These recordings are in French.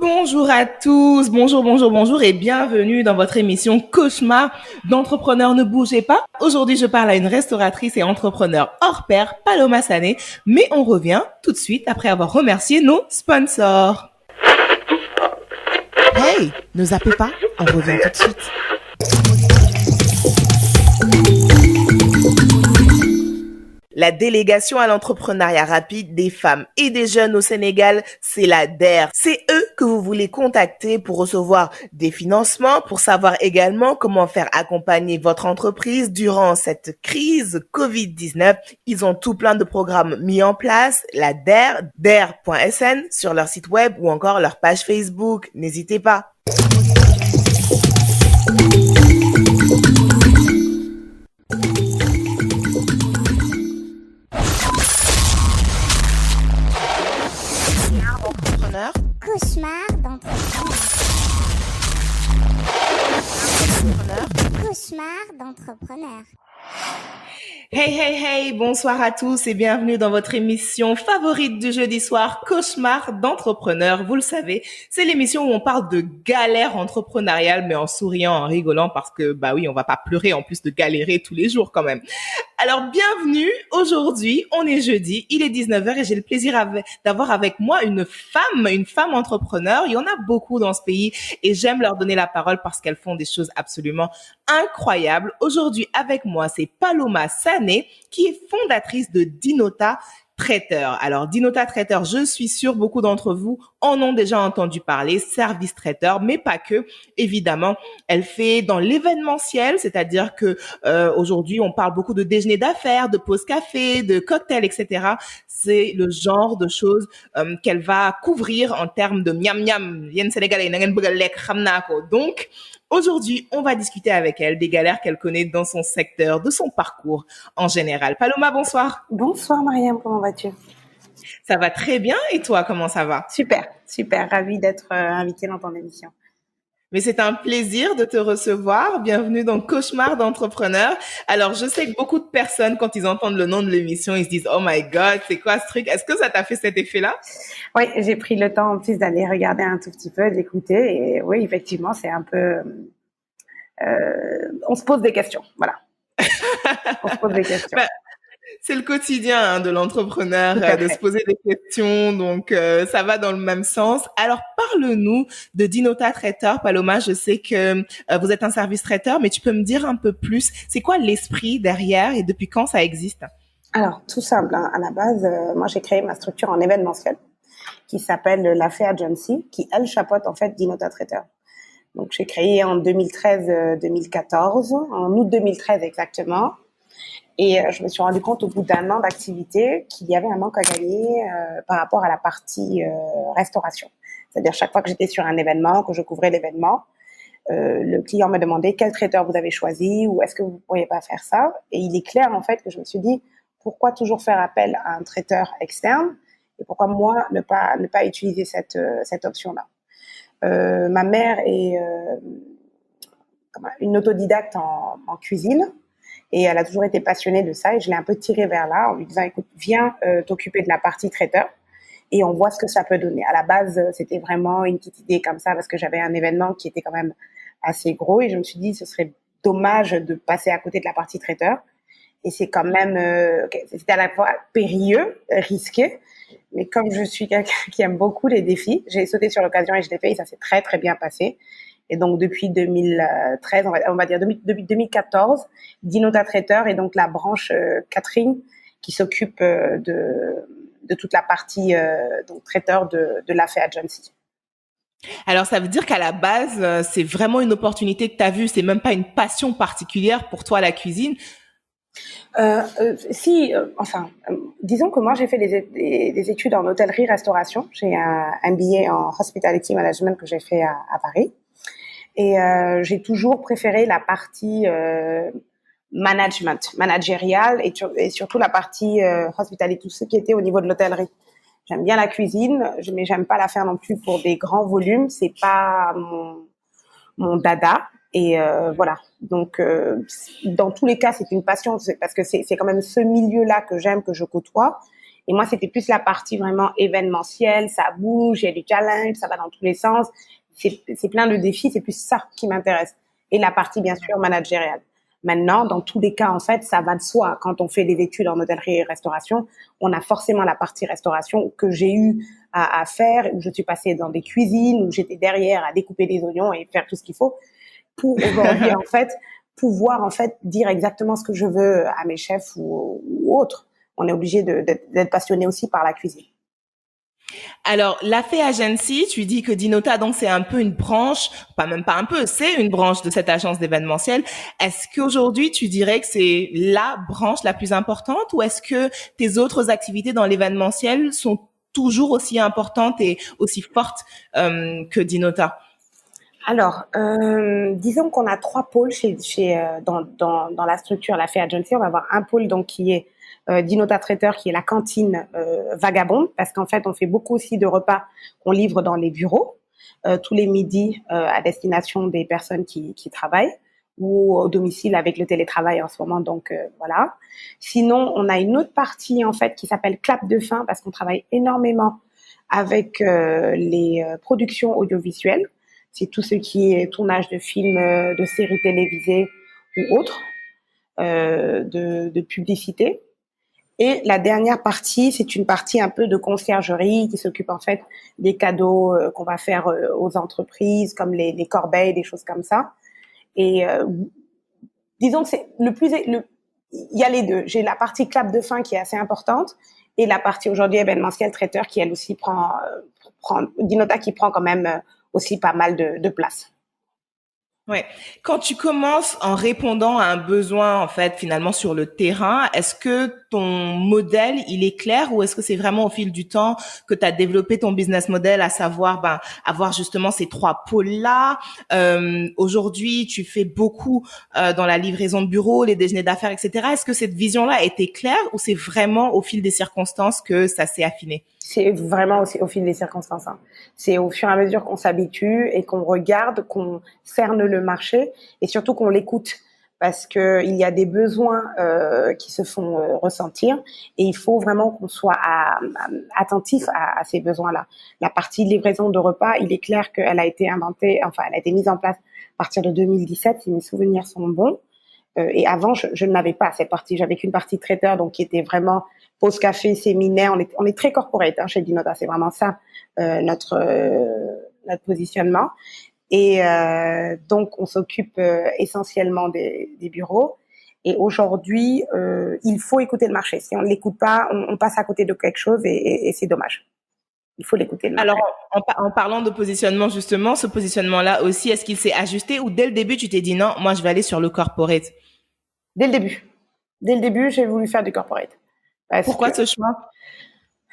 Bonjour à tous, bonjour et bienvenue dans votre émission Cauchemar d'entrepreneurs. Ne bougez pas. Aujourd'hui, je parle à une restauratrice et entrepreneur hors pair, Paloma Sané, mais on revient tout de suite après avoir remercié nos sponsors. Hey, ne zappez pas, on revient tout de suite. La délégation à l'entrepreneuriat rapide des femmes et des jeunes au Sénégal, c'est la DER. C'est eux que vous voulez contacter pour recevoir des financements, pour savoir également comment faire accompagner votre entreprise durant cette crise Covid-19. Ils ont tout plein de programmes mis en place, la DER, der.sn, sur leur site web ou encore leur page Facebook. N'hésitez pas. Cauchemar d'entrepreneur. Cauchemar d'entrepreneur. Hey, bonsoir à tous et bienvenue dans votre émission favorite du jeudi soir, Cauchemar d'entrepreneur. Vous le savez, c'est l'émission où on parle de galère entrepreneuriale, mais en souriant, en rigolant, parce que, bah oui, on va pas pleurer en plus de galérer tous les jours quand même. Alors, bienvenue. Aujourd'hui, on est jeudi, il est 19h et j'ai le plaisir d'avoir avec moi une femme entrepreneur. Il y en a beaucoup dans ce pays et j'aime leur donner la parole parce qu'elles font des choses absolument incroyables. Aujourd'hui, avec moi, c'est Paloma Sané, qui est fondatrice de Dinota Traiteur. Alors, Dinota Traiteur, je suis sûre beaucoup d'entre vous en ont déjà entendu parler, service traiteur, mais pas que. Évidemment, elle fait dans l'événementiel, c'est-à-dire que aujourd'hui, on parle beaucoup de déjeuner d'affaires, de pause café, de cocktails, etc. C'est le genre de choses qu'elle va couvrir en termes de miam miam. Yen Sénégalais, na ngeen bëgg a lekk, xam naa ko. Donc, aujourd'hui, on va discuter avec elle des galères qu'elle connaît dans son secteur, de son parcours en général. Paloma, bonsoir. Bonsoir Mariam, comment vas-tu? Ça va très bien et toi, comment ça va? Super, ravie d'être invitée dans ton émission. Mais c'est un plaisir de te recevoir. Bienvenue dans Cauchemar d'entrepreneur. Alors, je sais que beaucoup de personnes, quand ils entendent le nom de l'émission, ils se disent « Oh my God, c'est quoi ce truc ?» Est-ce que ça t'a fait cet effet-là? Oui, j'ai pris le temps en plus d'aller regarder un tout petit peu, d'écouter. Et oui, effectivement, c'est un peu... on se pose des questions, voilà. On se pose des questions. C'est le quotidien de l'entrepreneur, de se poser des questions, donc ça va dans le même sens. Alors, parle-nous de Dinota Traiteur. Paloma, je sais que vous êtes un service traiteur, mais tu peux me dire un peu plus, c'est quoi l'esprit derrière et depuis quand ça existe? Alors, tout simple, hein. À la base, moi, j'ai créé ma structure en événementiel qui s'appelle La Fée Agency, qui, elle, chapeaute en fait Dinota Traiteur. Donc, j'ai créé en 2013-2014, en août 2013 exactement. Et je me suis rendu compte au bout d'un an d'activité qu'il y avait un manque à gagner par rapport à la partie restauration. C'est-à-dire chaque fois que j'étais sur un événement, que je couvrais l'événement, le client me demandait quel traiteur vous avez choisi ou est-ce que vous ne pourriez pas faire ça. Et il est clair en fait que je me suis dit pourquoi toujours faire appel à un traiteur externe et pourquoi moi ne pas utiliser cette option-là. Ma mère est une autodidacte en cuisine. Et elle a toujours été passionnée de ça et je l'ai un peu tirée vers là en lui disant écoute, viens t'occuper de la partie traiteur et on voit ce que ça peut donner. À la base, c'était vraiment une petite idée comme ça parce que j'avais un événement qui était quand même assez gros et je me suis dit ce serait dommage de passer à côté de la partie traiteur. Et c'est quand même, c'était à la fois périlleux, risqué, mais comme je suis quelqu'un qui aime beaucoup les défis, j'ai sauté sur l'occasion et je l'ai fait et ça s'est très très bien passé. Et donc, depuis 2013, on va dire depuis 2014, Dinota Traiteur est donc la branche Catherine qui s'occupe de toute la partie donc traiteur de La Fée Agency. Alors, ça veut dire qu'à la base, c'est vraiment une opportunité que tu as vue. C'est même pas une passion particulière pour toi, la cuisine. Disons que moi, j'ai fait des études en hôtellerie-restauration. J'ai un MBA en Hospitality Management que j'ai fait à Paris. Et j'ai toujours préféré la partie managériale et surtout la partie hospitality, tout ce qui était au niveau de l'hôtellerie. J'aime bien la cuisine, mais j'aime pas la faire non plus pour des grands volumes. C'est pas mon dada. Et voilà. Donc, dans tous les cas, c'est une passion parce que c'est quand même ce milieu-là que j'aime, que je côtoie. Et moi, c'était plus la partie vraiment événementielle, ça bouge, il y a des challenges, ça va dans tous les sens. C'est plein de défis, c'est plus ça qui m'intéresse. Et la partie, bien sûr, managériale. Maintenant, dans tous les cas, en fait, ça va de soi. Quand on fait des études en hôtellerie et restauration, on a forcément la partie restauration que j'ai eu à faire, où je suis passée dans des cuisines, où j'étais derrière à découper des oignons et faire tout ce qu'il faut pour aujourd'hui, en fait, pouvoir, en fait, dire exactement ce que je veux à mes chefs ou autres. On est obligé d'être passionné aussi par la cuisine. Alors, la Fay Agency, tu dis que Dinota, donc, c'est un peu une branche, pas même pas un peu, c'est une branche de cette agence d'événementiel. Est-ce qu'aujourd'hui, tu dirais que c'est la branche la plus importante ou est-ce que tes autres activités dans l'événementiel sont toujours aussi importantes et aussi fortes que Dinota? Alors, disons qu'on a 3 pôles dans la structure la Fay Agency. On va avoir un pôle donc qui est Dinota Traiteur, qui est la cantine vagabonde, parce qu'en fait, on fait beaucoup aussi de repas qu'on livre dans les bureaux tous les midis à destination des personnes qui travaillent ou au domicile avec le télétravail en ce moment. Donc voilà. Sinon, on a une autre partie en fait qui s'appelle Clap de fin, parce qu'on travaille énormément avec les productions audiovisuelles. C'est tout ce qui est tournage de films, de séries télévisées ou autres, de publicité. Et la dernière partie, c'est une partie un peu de conciergerie qui s'occupe en fait des cadeaux qu'on va faire aux entreprises, comme les corbeilles, des choses comme ça. Et disons que c'est il y a les deux. J'ai la partie clap de fin qui est assez importante et la partie aujourd'hui événementiel traiteur qui elle aussi prend Dinota qui prend quand même aussi pas mal de place. Ouais. Quand tu commences en répondant à un besoin, en fait, finalement, sur le terrain, est-ce que ton modèle, il est clair ou est-ce que c'est vraiment au fil du temps que tu as développé ton business model, à savoir, avoir justement ces 3 pôles-là? Aujourd'hui, tu fais beaucoup dans la livraison de bureaux, les déjeuners d'affaires, etc. Est-ce que cette vision-là était claire ou c'est vraiment au fil des circonstances que ça s'est affiné? C'est vraiment aussi au fil des circonstances. Hein. C'est au fur et à mesure qu'on s'habitue et qu'on regarde, qu'on cerne le marché et surtout qu'on l'écoute, parce que il y a des besoins qui se font ressentir et il faut vraiment qu'on soit attentif à ces besoins-là. La partie livraison de repas, il est clair qu'elle a été elle a été mise en place à partir de 2017, si mes souvenirs sont bons. Et avant, je ne l'avais pas cette partie. J'avais qu'une partie traiteur, donc qui était vraiment pause café, séminaire. On est très corporate chez Dinota. C'est vraiment ça notre positionnement. Et donc, on s'occupe essentiellement des bureaux. Et aujourd'hui, il faut écouter le marché. Si on ne l'écoute pas, on passe à côté de quelque chose et c'est dommage. Il faut l'écouter. Alors, en parlant de positionnement, justement, ce positionnement-là aussi, est-ce qu'il s'est ajusté ou dès le début, tu t'es dit non, moi, je vais aller sur le corporate? Dès le début. Dès le début, j'ai voulu faire du corporate. Pourquoi ce choix?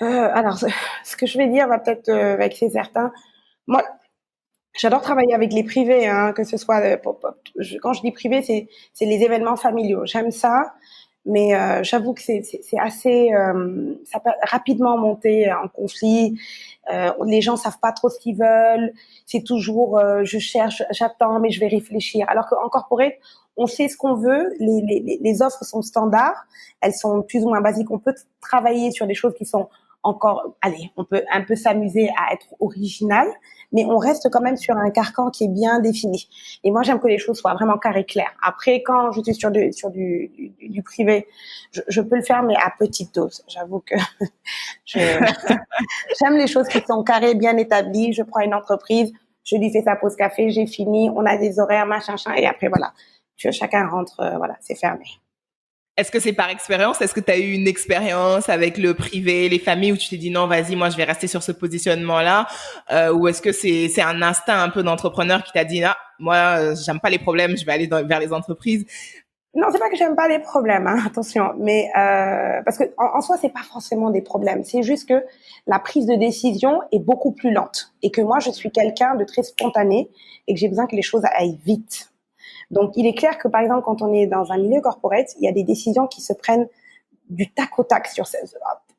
Alors, ce que je vais dire va peut-être vexer certains. Moi, j'adore travailler avec les privés, hein, que ce soit quand je dis privé, c'est les événements familiaux. J'aime ça, mais j'avoue que c'est assez ça peut rapidement monter en conflit. Les gens savent pas trop ce qu'ils veulent. C'est toujours je cherche, j'attends, mais je vais réfléchir. Alors qu'en corporate, on sait ce qu'on veut. Les offres sont standards, elles sont plus ou moins basiques. On peut travailler sur des choses qui sont encore, on peut un peu s'amuser à être original, mais on reste quand même sur un carcan qui est bien défini. Et moi, j'aime que les choses soient vraiment carrées, claires. Après, quand je suis sur du privé, je peux le faire, mais à petite dose. J'avoue que j'aime les choses qui sont carrées, bien établies. Je prends une entreprise, je lui fais sa pause café, j'ai fini, on a des horaires, machin, et après, voilà. Chacun rentre, voilà, c'est fermé. Est-ce que c'est par expérience? Est-ce que tu as eu une expérience avec le privé, les familles où tu t'es dit non, vas-y, moi je vais rester sur ce positionnement-là, ou est-ce que c'est un instinct un peu d'entrepreneur qui t'a dit ah, moi j'aime pas les problèmes, je vais aller vers les entreprises? Non, c'est pas que j'aime pas les problèmes, hein, attention, mais parce que en soi c'est pas forcément des problèmes, c'est juste que la prise de décision est beaucoup plus lente et que moi je suis quelqu'un de très spontané et que j'ai besoin que les choses aillent vite. Donc, il est clair que, par exemple, quand on est dans un milieu corporate, il y a des décisions qui se prennent du tac au tac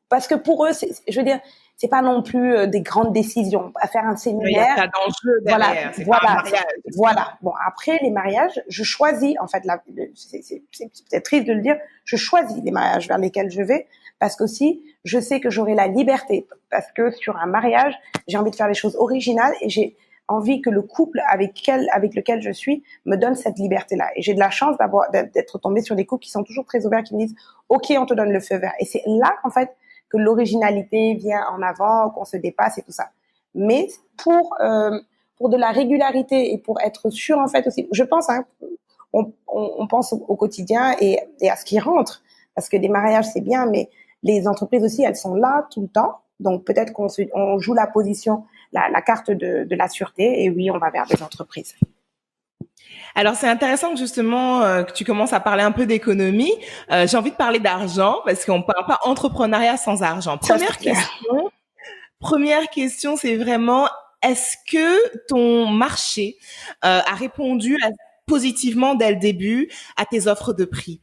parce que pour eux, je veux dire, c'est pas non plus des grandes décisions. À faire un séminaire. Il y a pas d'enjeu derrière. Voilà. Bon, après les mariages, je choisis, en fait, c'est peut-être triste de le dire, je choisis les mariages vers lesquels je vais parce qu'aussi, je sais que j'aurai la liberté, parce que sur un mariage, j'ai envie de faire des choses originales et j'ai envie que le couple avec lequel je suis me donne cette liberté-là. Et j'ai de la chance d'être tombée sur des couples qui sont toujours très ouverts, qui me disent « Ok, on te donne le feu vert ». Et c'est là, en fait, que l'originalité vient en avant, qu'on se dépasse et tout ça. Mais pour de la régularité et pour être sûr, en fait, aussi, je pense, hein, on pense au quotidien et à ce qui rentre. Parce que des mariages, c'est bien, mais les entreprises aussi, elles sont là tout le temps. Donc, peut-être on joue la position, la carte de la sûreté. Et oui, on va vers des entreprises. Alors, c'est intéressant que justement que tu commences à parler un peu d'économie. J'ai envie de parler d'argent parce qu'on ne parle pas entrepreneuriat sans argent. Première question, c'est vraiment, est-ce que ton marché a répondu positivement dès le début à tes offres de prix,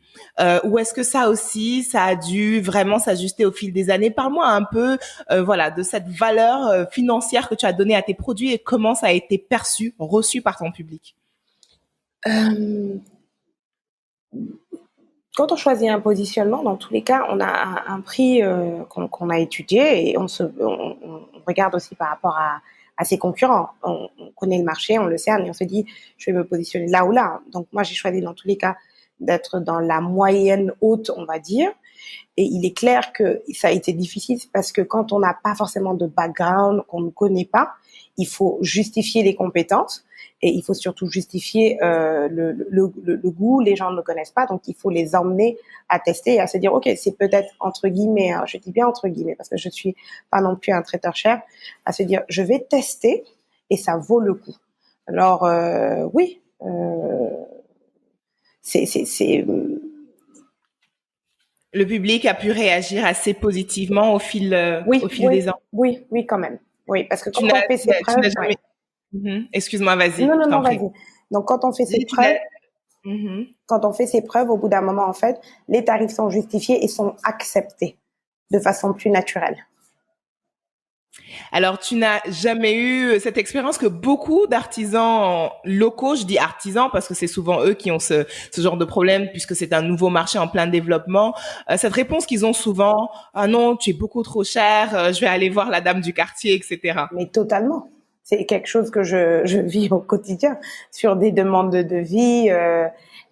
ou est-ce que ça aussi, ça a dû vraiment s'ajuster au fil des années? Parle-moi un peu, voilà, de cette valeur financière que tu as donnée à tes produits et comment ça a été reçu par ton public. Quand on choisit un positionnement, dans tous les cas, on a un prix qu'on a étudié et on regarde aussi par rapport à ses concurrents. On connaît le marché, on le cerne et on se dit, je vais me positionner là ou là. Donc moi, j'ai choisi dans tous les cas d'être dans la moyenne haute, on va dire. Et il est clair que ça a été difficile parce que quand on n'a pas forcément de background, qu'on ne connaît pas, il faut justifier les compétences et il faut surtout justifier le goût. Les gens ne le connaissent pas, donc il faut les emmener à tester et à se dire, ok, c'est peut-être entre guillemets, hein, je dis bien entre guillemets parce que je suis pas non plus un traiteur cher, à se dire, je vais tester et ça vaut le coup. Alors oui, c'est le public a pu réagir assez positivement au fil des ans. Oui, quand même. Oui, parce que quand on fait ses preuves... Excuse-moi, vas-y. Non, vas-y. Donc, quand on fait ses preuves, au bout d'un moment, en fait, les tarifs sont justifiés et sont acceptés de façon plus naturelle. Alors, tu n'as jamais eu cette expérience que beaucoup d'artisans locaux, je dis artisans parce que c'est souvent eux qui ont ce genre de problème puisque c'est un nouveau marché en plein développement. Cette réponse qu'ils ont souvent, ah non, tu es beaucoup trop cher, je vais aller voir la dame du quartier, etc. Mais totalement. C'est quelque chose que je vis au quotidien sur des demandes de devis,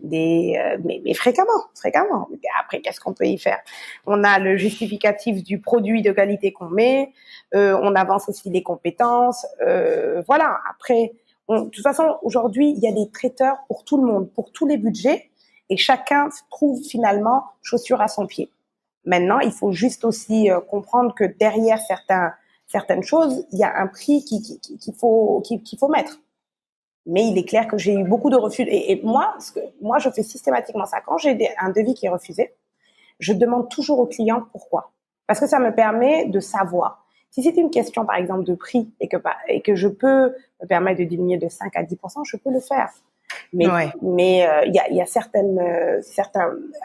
mais fréquemment. Après, qu'est-ce qu'on peut y faire? On a le justificatif du produit de qualité qu'on met, on avance aussi les compétences, voilà. Après, de toute façon, aujourd'hui, il y a des traiteurs pour tout le monde, pour tous les budgets, et chacun trouve finalement chaussure à son pied. Maintenant, il faut juste aussi comprendre que derrière certaines choses, il y a un prix qu'il faut mettre. Mais il est clair que j'ai eu beaucoup de refus. Et moi, je fais systématiquement ça. Quand j'ai un devis qui est refusé, je demande toujours au client pourquoi. Parce que ça me permet de savoir. Si c'est une question, par exemple, de prix et que je peux me permettre de diminuer de 5 à 10%, je peux le faire. Mais il y a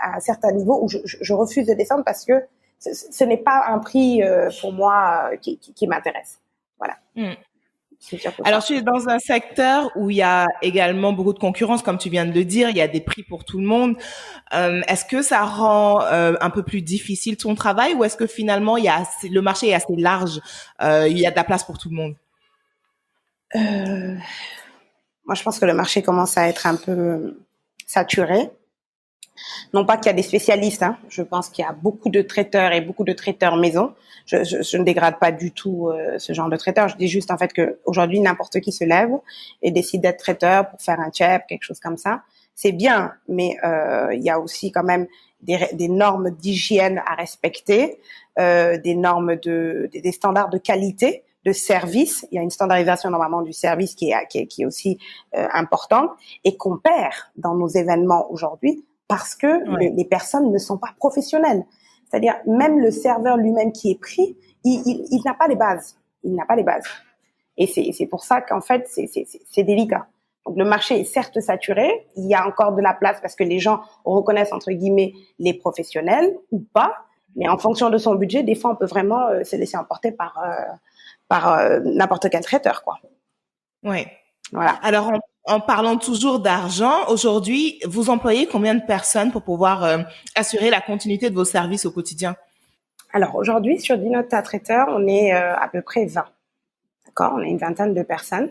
à un certain niveau où je refuse de descendre parce que ce n'est pas un prix pour moi qui m'intéresse. Voilà. Alors, tu es dans un secteur où il y a également beaucoup de concurrence, comme tu viens de le dire, il y a des prix pour tout le monde. Est-ce que ça rend un peu plus difficile ton travail ou est-ce que finalement le marché est assez large, il y a de la place pour tout le monde? Moi, je pense que le marché commence à être un peu saturé. Non pas qu'il y a des spécialistes, hein. Je pense qu'il y a beaucoup de traiteurs et beaucoup de traiteurs maison. Je ne dégrade pas du tout ce genre de traiteur. Je dis juste en fait que aujourd'hui n'importe qui se lève et décide d'être traiteur pour faire un chef, quelque chose comme ça. C'est bien, mais il y a aussi quand même des normes d'hygiène à respecter, des normes des standards de qualité, de service. Il y a une standardisation normalement du service qui est aussi importante et qu'on perd dans nos événements aujourd'hui. Parce que les personnes ne sont pas professionnelles. C'est-à-dire, même le serveur lui-même qui est pris, il n'a pas les bases. Il n'a pas les bases. Et c'est pour ça qu'en fait, c'est délicat. Donc, le marché est certes saturé. Il y a encore de la place parce que les gens reconnaissent, entre guillemets, les professionnels ou pas. Mais en fonction de son budget, des fois, on peut vraiment se laisser emporter par n'importe quel traiteur, quoi. Oui. Voilà. Alors, en parlant toujours d'argent, aujourd'hui, vous employez combien de personnes pour pouvoir assurer la continuité de vos services au quotidien? Alors aujourd'hui, sur Dinota Traiteur, on est à peu près 20. D'accord, on a une vingtaine de personnes.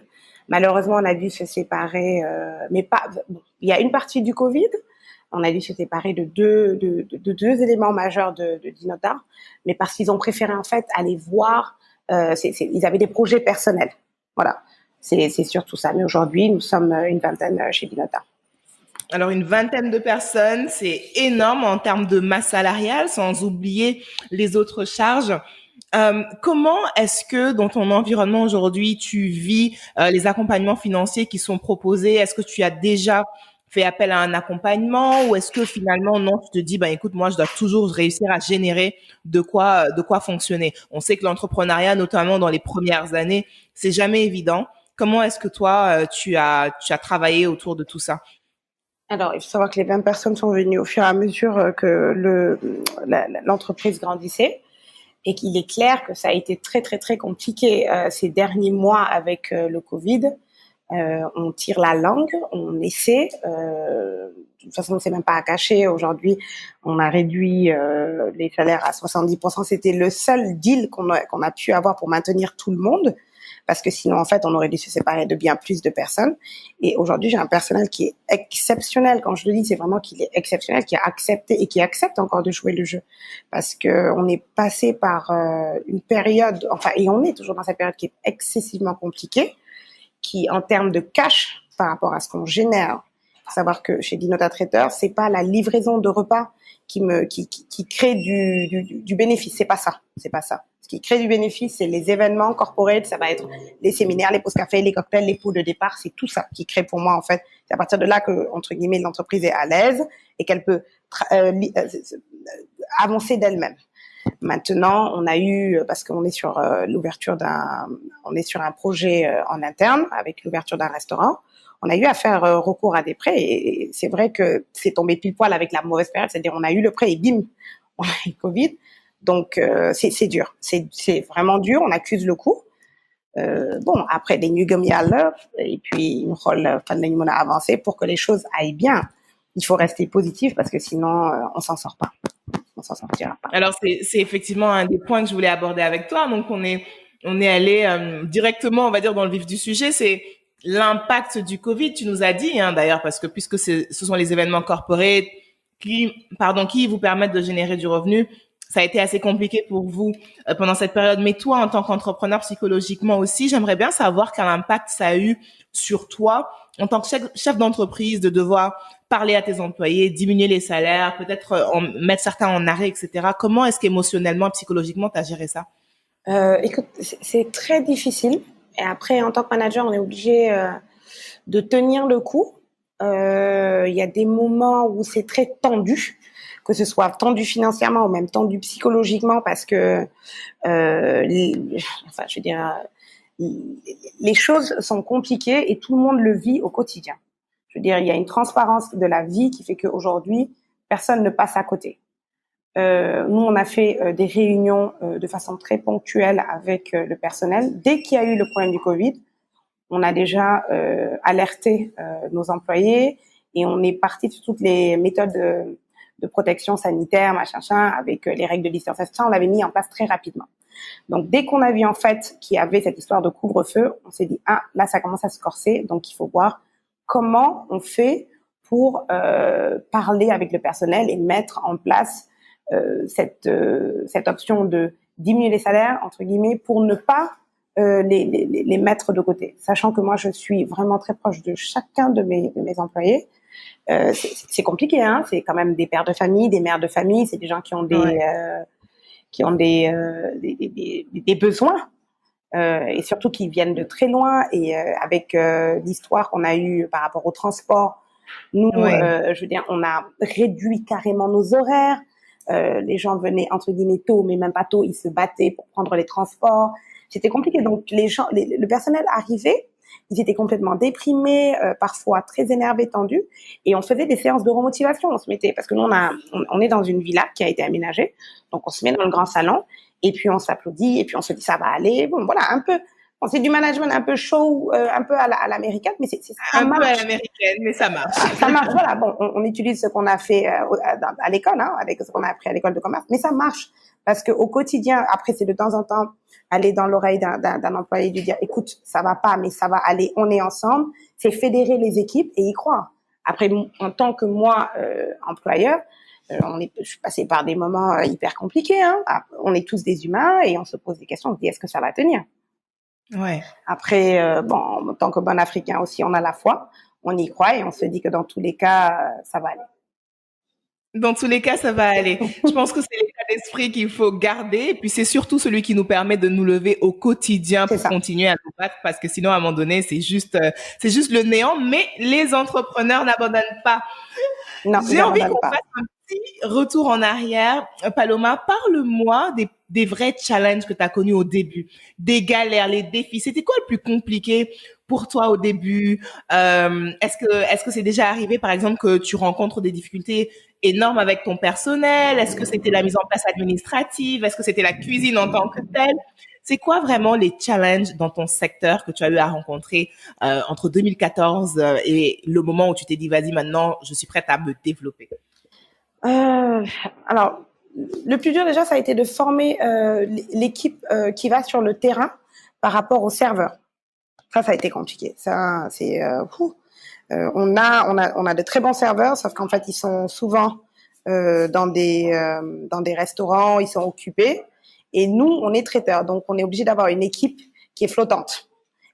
Malheureusement, on a dû se séparer, mais pas. Bon, il y a une partie du Covid. On a dû se séparer de deux éléments majeurs de Dinota, mais parce qu'ils ont préféré en fait aller voir. Ils avaient des projets personnels. Voilà, c'est surtout ça. Mais aujourd'hui, nous sommes une vingtaine chez Dinota. Alors, une vingtaine de personnes, c'est énorme en termes de masse salariale, sans oublier les autres charges. Comment est-ce que dans ton environnement aujourd'hui, tu vis les accompagnements financiers qui sont proposés? Est-ce que tu as déjà fait appel à un accompagnement ou est-ce que finalement, non, tu te dis, ben écoute, moi, je dois toujours réussir à générer de quoi fonctionner? On sait que l'entrepreneuriat, notamment dans les premières années, c'est jamais évident. Comment est-ce que toi, tu as travaillé autour de tout ça? Alors, il faut savoir que les 20 personnes sont venues au fur et à mesure que l'entreprise grandissait et qu'il est clair que ça a été très, très, très compliqué ces derniers mois avec le Covid. On tire la langue, on essaie. De toute façon, on ne sait même pas à cacher. Aujourd'hui, on a réduit les salaires à 70%. C'était le seul deal qu'on a pu avoir pour maintenir tout le monde. Parce que sinon, en fait, on aurait dû se séparer de bien plus de personnes. Et aujourd'hui, j'ai un personnel qui est exceptionnel. Quand je le dis, c'est vraiment qu'il est exceptionnel, qui a accepté et qui accepte encore de jouer le jeu. Parce que on est passé par une période, enfin, et on est toujours dans cette période qui est excessivement compliquée, qui, en termes de cash, par rapport à ce qu'on génère, faut savoir que chez Dinota Traiteur, c'est pas la livraison de repas qui crée du bénéfice. C'est pas ça. Ce qui crée du bénéfice, c'est les événements corporate, ça va être les séminaires, les pauses café, les cocktails, les pots de départ, c'est tout ça qui crée pour moi, en fait. C'est à partir de là que, entre guillemets, l'entreprise est à l'aise et qu'elle peut avancer d'elle-même. Maintenant, on a eu, parce qu'on est sur on est sur un projet en interne avec l'ouverture d'un restaurant, on a eu à faire recours à des prêts et c'est vrai que c'est tombé pile poil avec la mauvaise période, c'est-à-dire on a eu le prêt et bim, on a eu le Covid. Donc c'est dur, c'est vraiment dur, on accuse le coup. Bon, après des nugami à l'heure et puis une rôle fan de avancé pour que les choses aillent bien. Il faut rester positif parce que sinon on s'en sort pas. On s'en sortira pas. Alors c'est effectivement un des points que je voulais aborder avec toi. Donc on est allé directement, on va dire, dans le vif du sujet. C'est l'impact du Covid. Tu nous as dit, hein, d'ailleurs, parce que puisque ce sont les événements corporate qui vous permettent de générer du revenu, ça a été assez compliqué pour vous pendant cette période. Mais toi, en tant qu'entrepreneur, psychologiquement aussi, j'aimerais bien savoir quel impact ça a eu sur toi en tant que chef d'entreprise, de devoir parler à tes employés, diminuer les salaires, peut-être mettre certains en arrêt, etc. Comment est-ce qu'émotionnellement, psychologiquement, tu as géré ça? Écoute, c'est très difficile. Et après, en tant que manager, on est obligé de tenir le coup. Il y a des moments où c'est très tendu, que ce soit tendu financièrement ou même tendu psychologiquement, parce que, les choses sont compliquées et tout le monde le vit au quotidien. Je veux dire, il y a une transparence de la vie qui fait qu'aujourd'hui, personne ne passe à côté. Nous, on a fait des réunions de façon très ponctuelle avec le personnel. Dès qu'il y a eu le problème du Covid, on a déjà alerté nos employés et on est parti sur toutes les méthodes de protection sanitaire, avec les règles de distanciation. On l'avait mis en place très rapidement. Donc, dès qu'on a vu en fait qu'il y avait cette histoire de couvre-feu, on s'est dit là, ça commence à se corser, donc il faut voir comment on fait pour parler avec le personnel et mettre en place cette option de diminuer les salaires, entre guillemets, pour ne pas les mettre de côté. Sachant que moi, je suis vraiment très proche de chacun de mes employés. C'est compliqué, hein. C'est quand même des pères de famille, des mères de famille, c'est des gens qui ont des besoins. Et surtout qui viennent de très loin et avec l'histoire qu'on a eue par rapport au transport, nous, je veux dire, on a réduit carrément nos horaires. Les gens venaient entre guillemets tôt, mais même pas tôt, ils se battaient pour prendre les transports. C'était compliqué. Donc le personnel arrivait, ils étaient complètement déprimés, parfois très énervés, tendus, et on faisait des séances de remotivation. On se mettait, parce que nous on est dans une villa qui a été aménagée, donc on se met dans le grand salon et puis on s'applaudit et puis on se dit ça va aller. Bon, voilà, un peu Bon, c'est du management un peu show, un peu à l'américaine, mais ça Un peu à marche. l'américaine, mais ça marche. Ça marche, voilà. Bon, on utilise ce qu'on a fait à l'école, hein, avec ce qu'on a appris à l'école de commerce, mais ça marche parce que au quotidien, après, c'est de temps en temps aller dans l'oreille d'un employé et lui dire, écoute, ça va pas, mais ça va aller, on est ensemble. C'est fédérer les équipes et y croire. Après, en tant que moi, employeur, je suis passée par des moments hyper compliqués. Hein. On est tous des humains et on se pose des questions. On se dit, est-ce que ça va tenir? Ouais. Après, bon, en tant que bon Africain aussi, on a la foi, on y croit et on se dit que dans tous les cas, ça va aller. Dans tous les cas, ça va aller. Je pense que c'est l'état d'esprit qu'il faut garder. Et puis, c'est surtout celui qui nous permet de nous lever au quotidien pour continuer à nous battre. Parce que sinon, à un moment donné, c'est juste le néant. Mais les entrepreneurs n'abandonnent pas. Non, j'ai envie qu'on fasse un petit retour en arrière. Paloma, parle-moi des vrais challenges que tu as connus au début, des galères, les défis. C'était quoi le plus compliqué pour toi au début? Est-ce que c'est déjà arrivé, par exemple, que tu rencontres des difficultés énormes avec ton personnel? Est-ce que c'était la mise en place administrative? Est-ce que c'était la cuisine en tant que telle? C'est quoi vraiment les challenges dans ton secteur que tu as eu à rencontrer entre 2014 et le moment où tu t'es dit, vas-y, maintenant, je suis prête à me développer? Alors, le plus dur déjà, ça a été de former l'équipe qui va sur le terrain par rapport aux serveurs. Ça a été compliqué. Ça, c'est on a de très bons serveurs, sauf qu'en fait, ils sont souvent dans des restaurants, ils sont occupés. Et nous, on est traiteurs, donc on est obligé d'avoir une équipe qui est flottante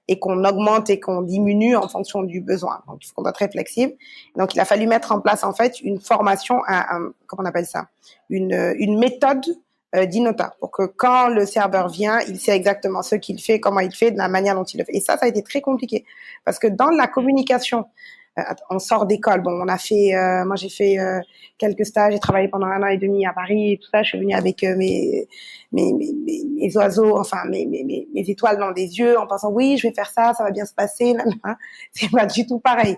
et qu'on augmente et qu'on diminue en fonction du besoin. Donc, il faut qu'on soit très flexible. Donc, il a fallu mettre en place, en fait, une formation, comment on appelle ça? Une méthode d'Inota pour que quand le serveur vient, il sait exactement ce qu'il fait, comment il fait, de la manière dont il le fait. Et ça a été très compliqué parce que dans la communication, on sort d'école. Bon, on a fait, moi j'ai fait quelques stages, j'ai travaillé pendant 1 an et demi à Paris et tout ça. Je suis venue avec mes oiseaux, enfin mes étoiles dans les yeux, en pensant oui, je vais faire ça, ça va bien se passer. C'est pas du tout pareil.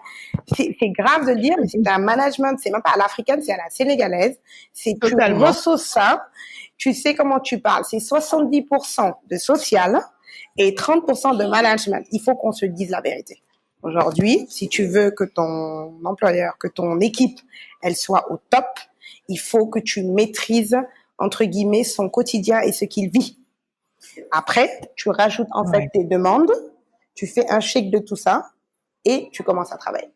C'est grave de le dire, mais c'est un management. C'est même pas à l'africaine, c'est à la sénégalaise. C'est tu ressources ça. Tu sais comment tu parles. C'est 70% de social et 30% de management. Il faut qu'on se dise la vérité. Aujourd'hui, si tu veux que ton employeur, que ton équipe, elle soit au top, il faut que tu maîtrises, entre guillemets, son quotidien et ce qu'il vit. Après, tu rajoutes en fait tes demandes, tu fais un chèque de tout ça et tu commences à travailler.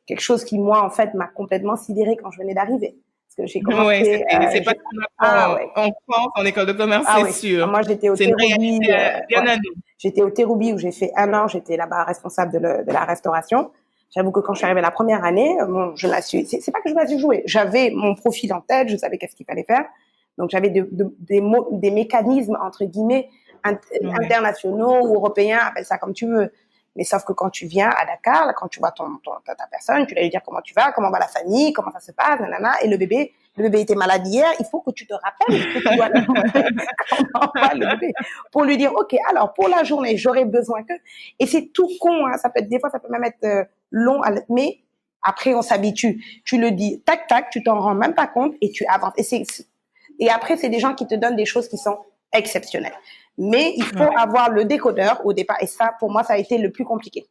Quelque chose qui, moi, en fait, m'a complètement sidérée quand je venais d'arriver. Parce que j'ai commencé... c'est pas ce qu'on apprend en France, en école de commerce, c'est sûr. Moi, j'étais au Terroubi. J'étais au Terroubi où j'ai fait 1 an. J'étais là-bas responsable de la restauration. J'avoue que quand je suis arrivée la première année, c'est pas que je l'ai su jouer. J'avais mon profil en tête, je savais qu'est-ce qu'il fallait faire. Donc, j'avais des mécanismes, entre guillemets, internationaux ou européens, appelle ça comme tu veux. Mais sauf que quand tu viens à Dakar, là, quand tu vois ta personne, tu vas lui dire comment tu vas, comment va la famille, comment ça se passe, nanana, et le bébé était malade hier, il faut que tu te rappelles que tu dois comment va le bébé. Pour lui dire, OK, alors, pour la journée, j'aurais besoin que, et c'est tout con, hein, des fois, ça peut même être long, mais après, on s'habitue. Tu le dis, tac, tac, tu t'en rends même pas compte et tu avances. Et après, c'est des gens qui te donnent des choses qui sont exceptionnelles. Mais il faut avoir le décodeur au départ. Et ça, pour moi, ça a été le plus compliqué.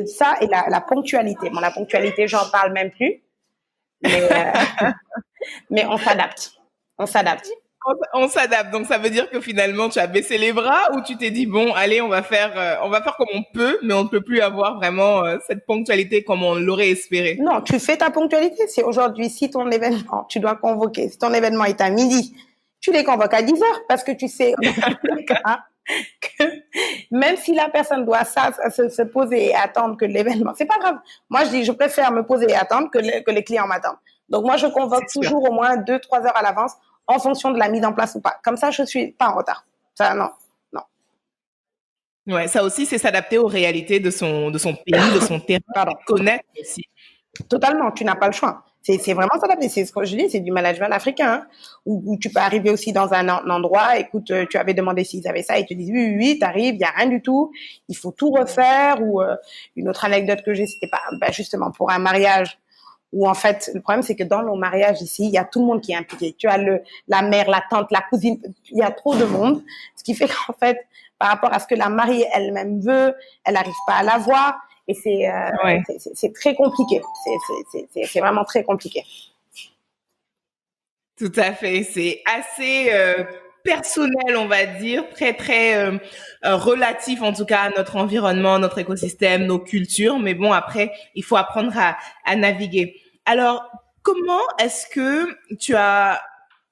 Ça et la ponctualité. Bon, la ponctualité, j'en parle même plus. Mais on s'adapte. On s'adapte. On s'adapte. Donc, ça veut dire que finalement, tu as baissé les bras ou tu t'es dit, bon, allez, on va faire comme on peut, mais on ne peut plus avoir vraiment cette ponctualité comme on l'aurait espéré. Non, tu fais ta ponctualité. C'est aujourd'hui, si ton événement, tu dois convoquer, si ton événement est à midi, tu les convoques à 10 heures parce que tu sais, que même si la personne doit se poser et attendre que l'événement, c'est pas grave. Moi, je préfère me poser et attendre que les clients m'attendent. Donc, moi, je convoque toujours au moins 2-3 heures à l'avance en fonction de la mise en place ou pas. Comme ça, je suis pas en retard. Ça, non. Ouais, ça aussi, c'est s'adapter aux réalités de son pays, de son terrain, connaître aussi. Totalement, tu n'as pas le choix. C'est vraiment s'adapter. C'est ce que je dis, c'est du management africain, hein, où tu peux arriver aussi dans un endroit, écoute, tu avais demandé s'ils avaient ça, ils te disent oui, t'arrives, il y a rien du tout, il faut tout refaire. Ou une autre anecdote que j'ai, c'était justement pour un mariage où en fait, le problème c'est que dans nos mariages ici, il y a tout le monde qui est impliqué. Tu as la mère, la tante, la cousine, il y a trop de monde, ce qui fait qu'en fait, par rapport à ce que la mariée elle-même veut, elle n'arrive pas à l'avoir, et Ouais. c'est très compliqué. C'est vraiment très compliqué. Tout à fait. C'est assez personnel, on va dire, très relatif en tout cas à notre environnement, notre écosystème, nos cultures. Mais bon, après, il faut apprendre à naviguer. Alors, comment est-ce que tu as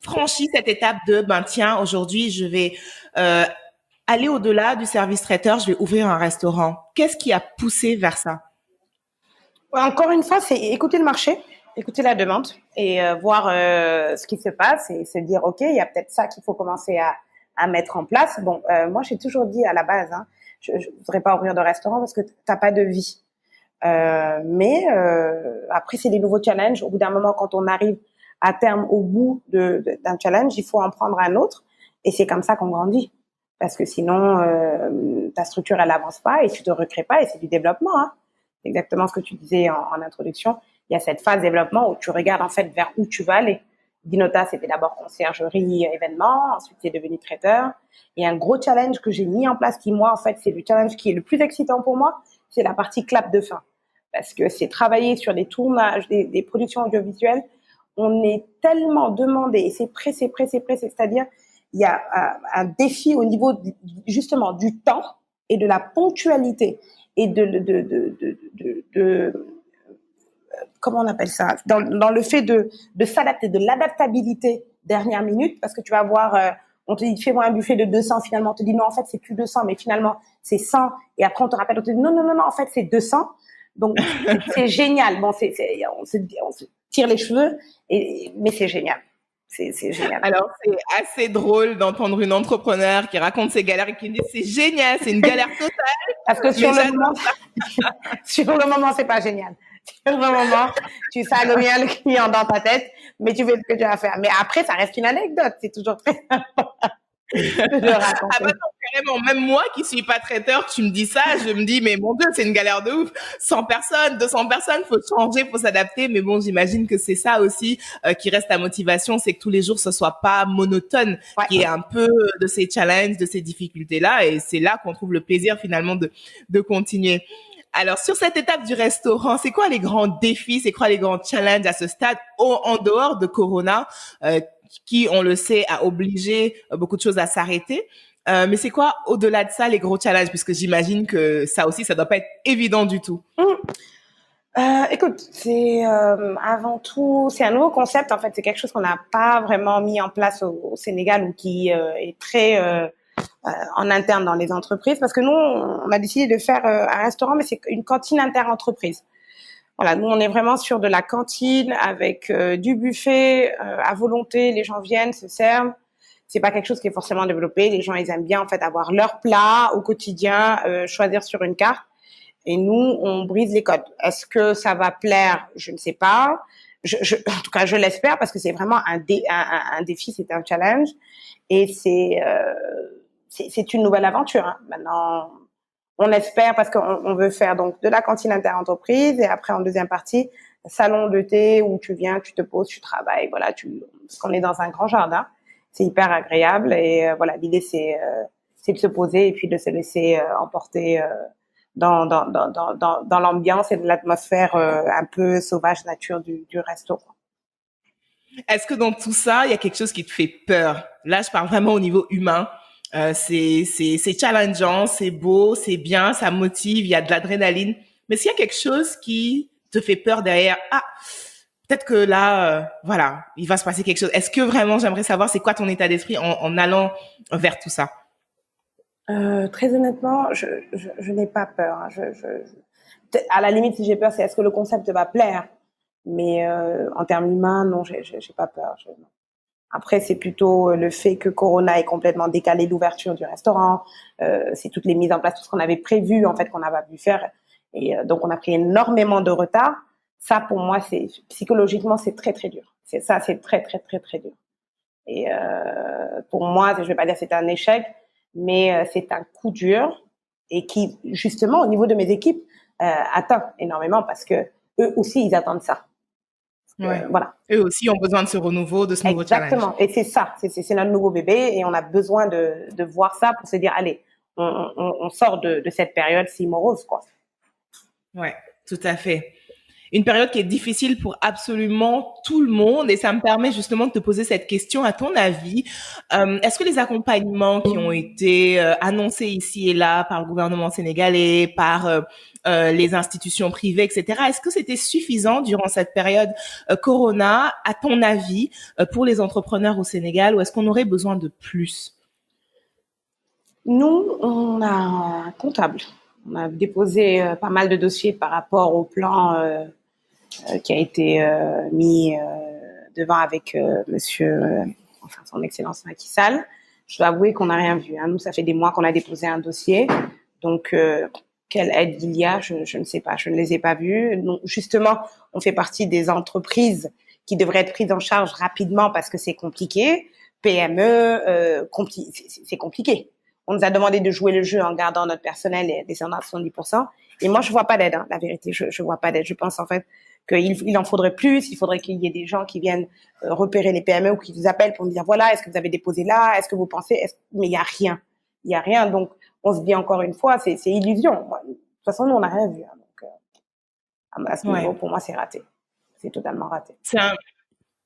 franchi cette étape de, ben tiens, aujourd'hui, je vais euh, aller au-delà du service traiteur, je vais ouvrir un restaurant. Qu'est-ce qui a poussé vers ça? Encore une fois, c'est écouter le marché, écouter la demande et voir ce qui se passe et se dire, OK, il y a peut-être ça qu'il faut commencer à mettre en place. Bon, moi, j'ai toujours dit à la base, hein, je ne voudrais pas ouvrir de restaurant parce que tu n'as pas de vie. Mais après, c'est des nouveaux challenges. Au bout d'un moment, quand on arrive à terme au bout d'un challenge, il faut en prendre un autre. Et c'est comme ça qu'on grandit. Parce que sinon, ta structure, elle avance pas et tu te recrées pas et c'est du développement. Hein. C'est exactement ce que tu disais en introduction. Il y a cette phase développement où tu regardes en fait vers où tu vas aller. Dinota, c'était d'abord conciergerie, événements. Ensuite, c'est devenu traiteur. Et un gros challenge que j'ai mis en place qui, moi, en fait, c'est le challenge qui est le plus excitant pour moi, c'est la partie clap de fin. Parce que c'est travailler sur des tournages, des productions audiovisuelles. On est tellement demandé et c'est pressé. C'est-à-dire, il y a un défi au niveau justement du temps et de la ponctualité et comment on appelle ça, dans le fait de s'adapter, de l'adaptabilité dernière minute, parce que tu vas voir, on te dit fais-moi un buffet de 200, finalement on te dit non en fait c'est plus 200, mais finalement c'est 100, et après on te rappelle, on te dit non en fait c'est 200. Donc c'est génial. Bon, on se tire les cheveux, mais c'est génial. C'est génial. Alors, c'est assez drôle d'entendre une entrepreneur qui raconte ses galères et qui dit c'est génial, c'est une galère totale. Parce que sur le moment, c'est pas génial. Sur le moment, tu salonies le client dans ta tête, mais tu fais ce que tu as à faire. Mais après, ça reste une anecdote. C'est toujours très Ah bah non, carrément. Même moi qui suis pas traiteur, tu me dis ça, je me dis, mais mon Dieu, c'est une galère de ouf. 100 personnes, 200 personnes, faut changer, faut s'adapter. Mais bon, j'imagine que c'est ça aussi qui reste ta motivation, c'est que tous les jours, ce soit pas monotone, Ouais. qu'il y ait un peu de ces challenges, de ces difficultés-là. Et c'est là qu'on trouve le plaisir finalement de continuer. Alors, sur cette étape du restaurant, c'est quoi les grands défis, c'est quoi les grands challenges à ce stade, en dehors de Corona, qui, on le sait, a obligé beaucoup de choses à s'arrêter. Mais c'est quoi, au-delà de ça, les gros challenges? Puisque j'imagine que ça aussi, ça doit pas être évident du tout. Écoute, c'est avant tout, c'est un nouveau concept. En fait, c'est quelque chose qu'on n'a pas vraiment mis en place au Sénégal ou qui est très en interne dans les entreprises. Parce que nous, on a décidé de faire un restaurant, mais c'est une cantine inter-entreprise. Voilà, nous on est vraiment sur de la cantine avec du buffet à volonté. Les gens viennent, se servent. C'est pas quelque chose qui est forcément développé. Les gens ils aiment bien en fait avoir leur plat au quotidien, choisir sur une carte. Et nous on brise les codes. Est-ce que ça va plaire? Je ne sais pas. En tout cas je l'espère parce que c'est vraiment un défi, c'est un challenge et c'est une nouvelle aventure. Hein. Maintenant. On espère parce qu'on veut faire donc de la cantine inter-entreprise et après en deuxième partie salon de thé où tu viens, tu te poses, tu travailles, voilà, parce qu'on est dans un grand jardin, c'est hyper agréable et voilà l'idée c'est de se poser et puis de se laisser emporter dans l'ambiance et de l'atmosphère un peu sauvage nature du resto. Est-ce que dans tout ça, il y a quelque chose qui te fait peur? Là, je parle vraiment au niveau humain. C'est challengeant, c'est beau, c'est bien, ça motive, il y a de l'adrénaline. Mais s'il y a quelque chose qui te fait peur derrière, peut-être que là, voilà, il va se passer quelque chose. Est-ce que vraiment, j'aimerais savoir, c'est quoi ton état d'esprit en allant vers tout ça? Très honnêtement, je n'ai pas peur. Hein. À la limite, si j'ai peur, c'est est-ce que le concept va plaire. Mais en termes humains, non, j'ai pas peur. Non. Après, c'est plutôt le fait que Corona ait complètement décalé l'ouverture du restaurant. C'est toutes les mises en place, tout ce qu'on avait prévu, en fait, qu'on n'a pas pu faire. Et donc, on a pris énormément de retard. Ça, pour moi, psychologiquement, c'est très, très dur. C'est très, très, très, très dur. Et pour moi, je vais pas dire que c'est un échec, mais c'est un coup dur et qui, justement, au niveau de mes équipes, atteint énormément parce que eux aussi, ils attendent ça. Ouais. Voilà. Eux aussi ont besoin de ce renouveau, de ce nouveau challenge. Exactement. Et c'est ça, c'est notre nouveau bébé et on a besoin de voir ça pour se dire, allez, on sort de cette période si morose, quoi. Ouais, tout à fait. Une période qui est difficile pour absolument tout le monde et ça me permet justement de te poser cette question. À ton avis, est-ce que les accompagnements qui ont été annoncés ici et là par le gouvernement sénégalais, par les institutions privées, etc., est-ce que c'était suffisant durant cette période Corona, à ton avis, pour les entrepreneurs au Sénégal, ou est-ce qu'on aurait besoin de plus? Nous, on a un comptable. On a déposé pas mal de dossiers par rapport au plan qui a été mis devant avec enfin son Excellence Macky Sall. Je dois avouer qu'on n'a rien vu. Hein. Nous, ça fait des mois qu'on a déposé un dossier. Donc, quelle aide il y a, je ne sais pas. Je ne les ai pas vus. Donc, justement, on fait partie des entreprises qui devraient être prises en charge rapidement parce que c'est compliqué. PME, c'est compliqué. On nous a demandé de jouer le jeu en gardant notre personnel et descendant à 70%. Et moi, je vois pas d'aide, hein, la vérité. Je vois pas d'aide. Je pense en fait qu'il en faudrait plus. Il faudrait qu'il y ait des gens qui viennent repérer les PME ou qui vous appellent pour nous dire voilà, est-ce que vous avez déposé là, est-ce que vous pensez, mais il y a rien. Il y a rien. Donc, on se dit encore une fois, c'est illusion. De toute façon, nous, on n'a rien vu. Hein, donc, à ce niveau, pour moi, c'est raté. C'est totalement raté.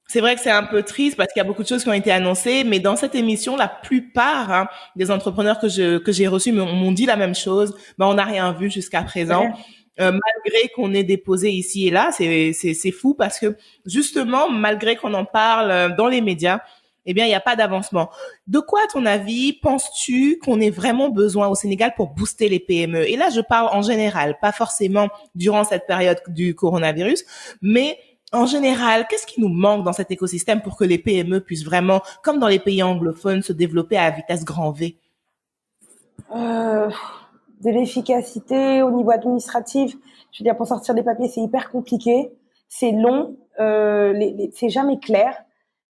C'est vrai que c'est un peu triste parce qu'il y a beaucoup de choses qui ont été annoncées, mais dans cette émission, la plupart des entrepreneurs que j'ai reçus m'ont dit la même chose. On n'a rien vu jusqu'à présent. Malgré qu'on ait déposé ici et là, c'est fou parce que justement, malgré qu'on en parle dans les médias, eh bien, il n'y a pas d'avancement. De quoi, à ton avis, penses-tu qu'on ait vraiment besoin au Sénégal pour booster les PME? Et là, je parle en général, pas forcément durant cette période du coronavirus, mais en général, qu'est-ce qui nous manque dans cet écosystème pour que les PME puissent vraiment, comme dans les pays anglophones, se développer à vitesse grand V? De l'efficacité au niveau administratif. Je veux dire, pour sortir des papiers, c'est hyper compliqué, c'est long, c'est jamais clair.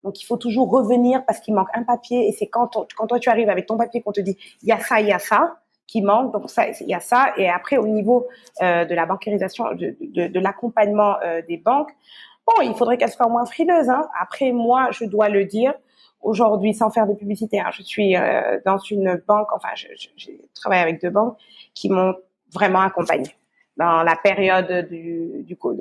Donc, il faut toujours revenir parce qu'il manque un papier. Et c'est quand toi, tu arrives avec ton papier qu'on te dit il y a ça qui manque. Donc, ça, il y a ça. Et après, au niveau de la bancarisation, de l'accompagnement des banques, bon, il faudrait qu'elles soient moins frileuses. Hein. Après, moi, je dois le dire, aujourd'hui, sans faire de publicité, hein, je suis dans une banque, enfin, je travaille avec 2 banques qui m'ont vraiment accompagnée dans la période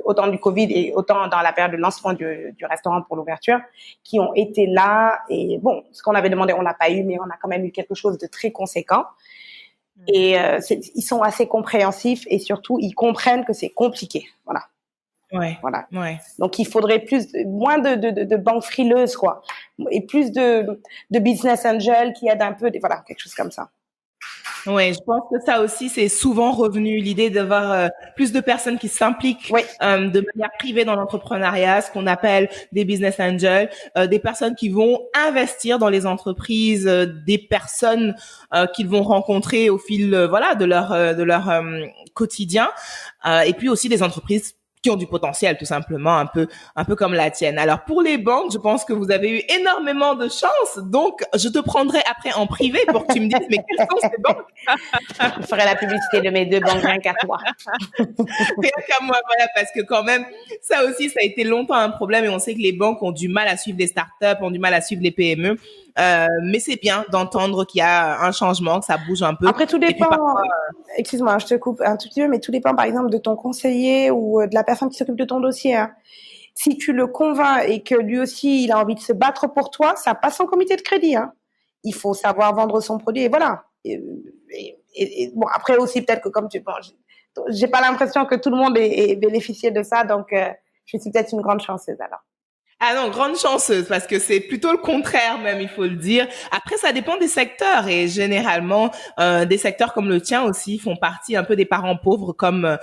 autant du Covid et autant dans la période de lancement du restaurant pour l'ouverture, qui ont été là. Et bon, ce qu'on avait demandé, on l'a pas eu, mais on a quand même eu quelque chose de très conséquent. Et ils sont assez compréhensifs et surtout, ils comprennent que c'est compliqué. Voilà. Ouais. Voilà. Ouais. Donc, il faudrait moins de banques frileuses, quoi. Et plus de business angels qui aident un peu, voilà, quelque chose comme ça. Ouais, je pense que ça aussi, c'est souvent revenu, l'idée d'avoir plus de personnes qui s'impliquent de manière privée dans l'entrepreneuriat, ce qu'on appelle des business angels, des personnes qui vont investir dans les entreprises, des personnes qu'ils vont rencontrer au fil de leur quotidien, et puis aussi des entreprises qui ont du potentiel, tout simplement, un peu comme la tienne. Alors, pour les banques, je pense que vous avez eu énormément de chance. Donc, je te prendrai après en privé pour que tu me dises, mais quelles sont ces banques? Je ferai la publicité de mes 2 banques, rien qu'à toi. Rien qu'à moi, voilà, parce que quand même, ça aussi, ça a été longtemps un problème et on sait que les banques ont du mal à suivre les startups, ont du mal à suivre les PME. Mais c'est bien d'entendre qu'il y a un changement, que ça bouge un peu. Après, tout dépend, excuse-moi, je te coupe un tout petit peu, mais tout dépend, par exemple, de ton conseiller ou de la personne qui s'occupe de ton dossier. Hein. Si tu le convaincs et que lui aussi, il a envie de se battre pour toi, ça passe en comité de crédit. Hein. Il faut savoir vendre son produit et voilà. Et bon, après aussi, peut-être que comme tu penses, j'ai pas l'impression que tout le monde est bénéficié de ça, donc je suis peut-être une grande chanceuse alors. Ah non, grande chanceuse, parce que c'est plutôt le contraire même, il faut le dire. Après, ça dépend des secteurs et généralement, des secteurs comme le tien aussi font partie un peu des parents pauvres comme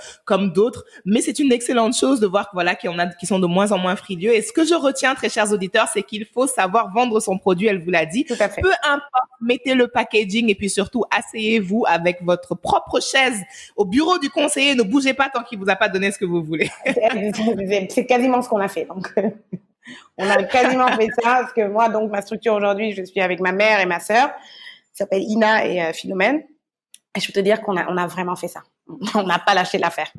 d'autres. Mais c'est une excellente chose de voir que voilà, qu'il y en a qui sont de moins en moins frileux. Et ce que je retiens, très chers auditeurs, c'est qu'il faut savoir vendre son produit. Elle vous l'a dit. Tout à fait. Peu importe, mettez le packaging et puis surtout, asseyez-vous avec votre propre chaise au bureau du conseiller. Ne bougez pas tant qu'il vous a pas donné ce que vous voulez. C'est quasiment ce qu'on a fait. Donc. On a quasiment fait ça, parce que moi, donc, ma structure aujourd'hui, je suis avec ma mère et ma sœur, qui s'appelle Ina et Philomène. Et je peux te dire qu'on a vraiment fait ça. On n'a pas lâché l'affaire.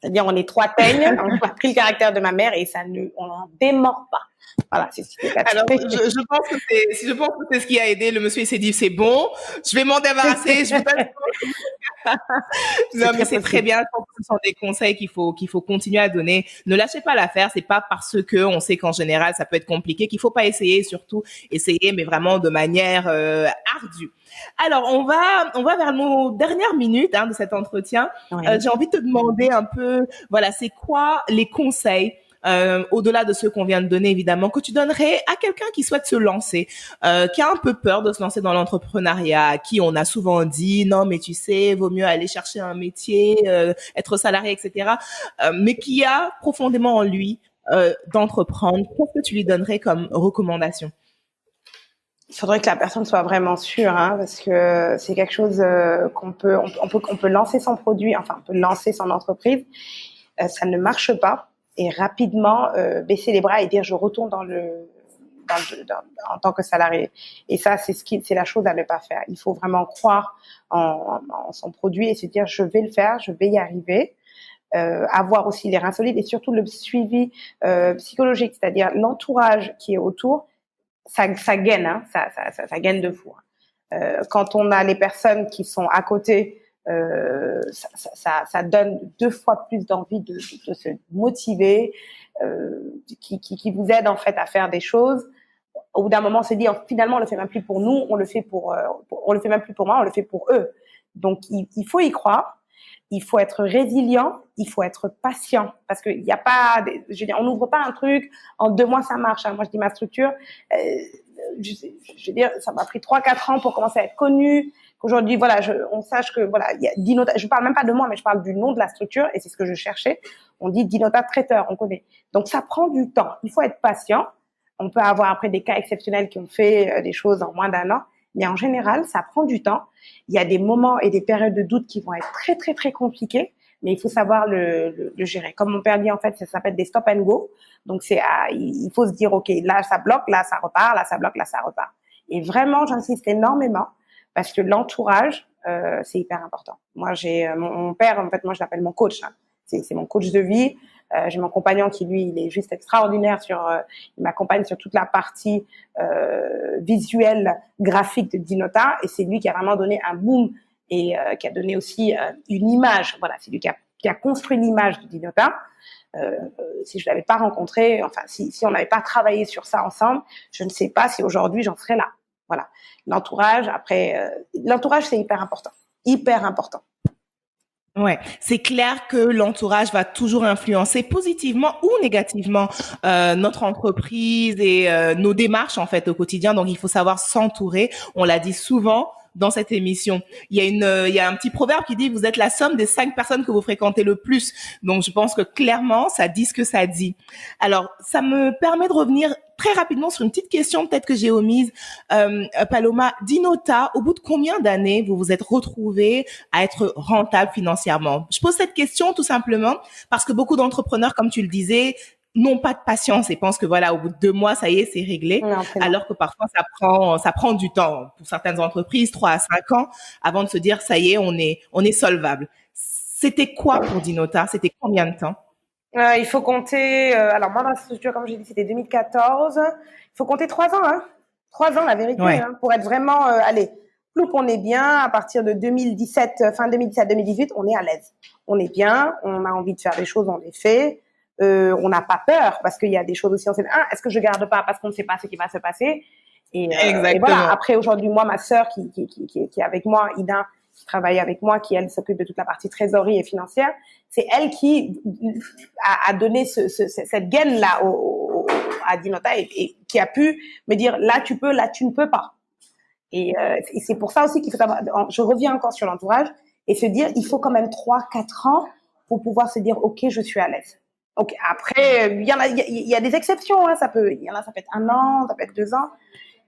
C'est-à-dire, on est 3 teignes, on a pris le caractère de ma mère et on n'en démord pas. Voilà, c'est ce qui s'est Alors, passé. je pense que c'est ce qui a aidé. Le monsieur, il s'est dit, c'est bon, je vais m'en débarrasser, je vous donne. Non, mais c'est très bien. Je pense que ce sont des conseils qu'il faut continuer à donner. Ne lâchez pas l'affaire. C'est pas parce que on sait qu'en général, ça peut être compliqué qu'il faut pas essayer, surtout essayer, mais vraiment de manière, ardue. Alors, on va vers nos dernières minutes, de cet entretien. Oui. J'ai envie de te demander un peu, voilà, c'est quoi les conseils au-delà de ceux qu'on vient de donner, évidemment, que tu donnerais à quelqu'un qui souhaite se lancer, qui a un peu peur de se lancer dans l'entrepreneuriat, à qui on a souvent dit, non, mais tu sais, vaut mieux aller chercher un métier, être salarié, etc., mais qui a profondément en lui d'entreprendre. Qu'est-ce que tu lui donnerais comme recommandation? Il faudrait que la personne soit vraiment sûre, parce que c'est quelque chose qu'on peut, on peut lancer son produit, enfin, on peut lancer son entreprise. Ça ne marche pas. Et rapidement baisser les bras et dire je retourne en tant que salarié. Et ça, c'est la chose à ne pas faire. Il faut vraiment croire en son produit et se dire je vais le faire, je vais y arriver. Avoir aussi les reins solides et surtout le suivi psychologique, c'est-à-dire l'entourage qui est autour, ça gaine, ça gaine de fou. Quand on a les personnes qui sont à côté, ça donne 2 fois plus d'envie de se motiver, qui vous aide en fait à faire des choses. Au bout d'un moment, on se dit finalement on le fait même plus pour nous, on le fait on le fait même plus pour moi, on le fait pour eux. Donc il faut y croire, il faut être résilient, il faut être patient parce que il y a pas, je veux dire, on n'ouvre pas un truc en 2 mois ça marche. Moi je dis ma structure, je veux dire ça m'a pris 3-4 ans pour commencer à être connue. Qu'aujourd'hui, voilà, on sache que, voilà, il y a Dinota, je parle même pas de moi, mais je parle du nom de la structure, et c'est ce que je cherchais. On dit Dinota traiteur, on connaît. Donc, ça prend du temps. Il faut être patient. On peut avoir après des cas exceptionnels qui ont fait des choses en moins d'1 an, mais en général, ça prend du temps. Il y a des moments et des périodes de doute qui vont être très, très, très compliquées, mais il faut savoir le gérer. Comme mon père dit, en fait, ça s'appelle des stop and go. Donc, il faut se dire, OK, là, ça bloque, là, ça repart, là, ça bloque, là, ça repart. Et vraiment, j'insiste énormément. Parce que l'entourage, c'est hyper important. Moi, j'ai mon père, en fait, moi, je l'appelle mon coach. C'est mon coach de vie. J'ai mon compagnon qui, lui, il est juste extraordinaire il m'accompagne sur toute la partie visuelle, graphique de Dinota. Et c'est lui qui a vraiment donné un boom et qui a donné aussi une image. Voilà, c'est lui qui a construit l'image de Dinota. Si je l'avais pas rencontré, enfin, si on n'avait pas travaillé sur ça ensemble, je ne sais pas si aujourd'hui j'en serais là. Voilà. L'entourage, l'entourage, c'est hyper important. Hyper important. Ouais, c'est clair que l'entourage va toujours influencer positivement ou négativement notre entreprise et nos démarches en fait au quotidien. Donc il faut savoir s'entourer. On l'a dit souvent dans cette émission. Il y a un petit proverbe qui dit vous êtes la somme des 5 personnes que vous fréquentez le plus. Donc je pense que clairement ça dit ce que ça dit. Alors ça me permet de revenir très rapidement sur une petite question peut-être que j'ai omise. Paloma, Dinota, au bout de combien d'années vous vous êtes retrouvés à être rentable financièrement? Je pose cette question tout simplement parce que beaucoup d'entrepreneurs, comme tu le disais, n'ont pas de patience et pensent que voilà, au bout de 2 mois, ça y est, c'est réglé. Non, alors que parfois, ça prend du temps. Pour certaines entreprises, 3 à 5 ans avant de se dire, ça y est, on est solvable. C'était quoi pour Dinota? C'était combien de temps? Il faut compter, alors moi, ma structure, comme j'ai dit, c'était 2014. Il faut compter 3 ans, 3 ans, la vérité, Ouais. Pour être vraiment, plus qu'on est bien, à partir de 2017, fin 2017-2018, on est à l'aise. On est bien, on a envie de faire des choses, on les fait. On n'a pas peur parce qu'il y a des choses aussi, on sait, est-ce que je garde pas parce qu'on ne sait pas ce qui va se passer. Et voilà. Après, aujourd'hui, moi, ma sœur qui est avec moi, Ida, qui travaille avec moi, qui elle s'occupe de toute la partie trésorerie et financière, c'est elle qui a donné cette gaine-là à Dinota et qui a pu me dire là tu peux, là tu ne peux pas. Et c'est pour ça aussi qu'il faut savoir, je reviens encore sur l'entourage et se dire il faut quand même 3-4 ans pour pouvoir se dire ok, je suis à l'aise. Donc après, il y a des exceptions, ça peut être 1 an, ça peut être 2 ans,